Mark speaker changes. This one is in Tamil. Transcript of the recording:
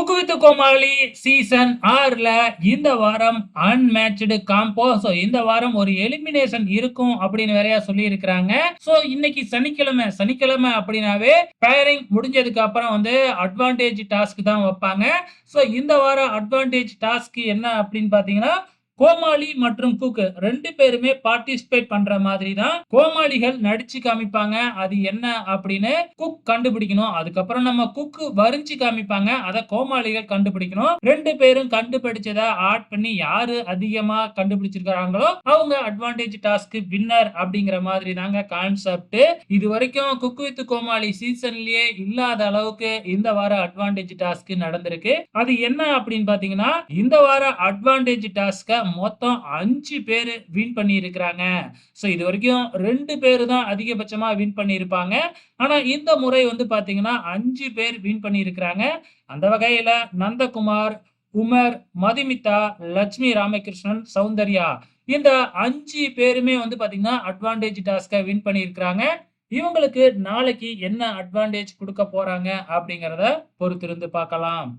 Speaker 1: குக்கு வித் கோமாளி சீசன் 6ல இந்த வாரம் அன்மேட்ச்டு காம்போ. இந்த வாரம் ஒரு எலிமினேஷன் இருக்கும் அப்படின்னு வேறையா சொல்லி இருக்கிறாங்க. இன்னைக்கு சனிக்கிழமை அப்படின்னாவே பேரிங் முடிஞ்சதுக்கு அப்புறம் அட்வான்டேஜ் டாஸ்க் தான் வைப்பாங்க. இந்த வாரம் அட்வான்டேஜ் டாஸ்க் என்ன அப்படின்னு பாத்தீங்கன்னா, கோமாளி மற்றும் குக் 2 பேருமே பார்ட்டிசிபேட் பண்ற மாதிரி தான் கோமாளிகள் நடிச்சு காமிப்பாங்க. அது என்ன அப்படின்னு குக் கண்டுபிடிக்கணும். அதுக்கப்புறம் நம்ம குக் வரிஞ்சு காமிப்பாங்க. அத கோமாளிகள் கண்டுபிடிக்கணும். 2 பேரும் கண்டுபிடிச்சத ஆட் பண்ணி யாரு அதிகமா கண்டுபிடிச்சிருக்காங்களோ அவங்க அட்வான்டேஜ் டாஸ்க் வின்னர் அப்படிங்கிற மாதிரி தாங்க கான்செப்ட். இது வரைக்கும் குக் வித் கோமாளி சீசன்லயே இல்லாத அளவுக்கு இந்த வார அட்வான்டேஜ் டாஸ்க் நடந்திருக்கு. அது என்ன அப்படின்னு பாத்தீங்கன்னா, இந்த வார அட்வான்டேஜ் டாஸ்க மொத்தம் 5 பேரு வின் பண்ணி இருக்கிறாங்க. இது வரைக்கும் 2 பேரு தான் அதிகபட்சமா வின் பண்ணி இருப்பாங்க. ஆனா இந்த முறை பாத்தீங்கன்னா 5 பேர் வின் பண்ணி இருக்கிறாங்க. அந்த வகையில நந்தகுமார், உமர், மதுமிதா, லட்சுமி ராமகிருஷ்ணன், சௌந்தர்யா இந்த 5 பேருமே பாத்தீங்கன்னா அட்வான்டேஜ் டாஸ்க வின் பண்ணி இருக்கிறாங்க. இவங்களுக்கு நாளைக்கு என்ன அட்வான்டேஜ் கொடுக்க போறாங்க அப்படிங்கறத பொறுத்திருந்து பார்க்கலாம்.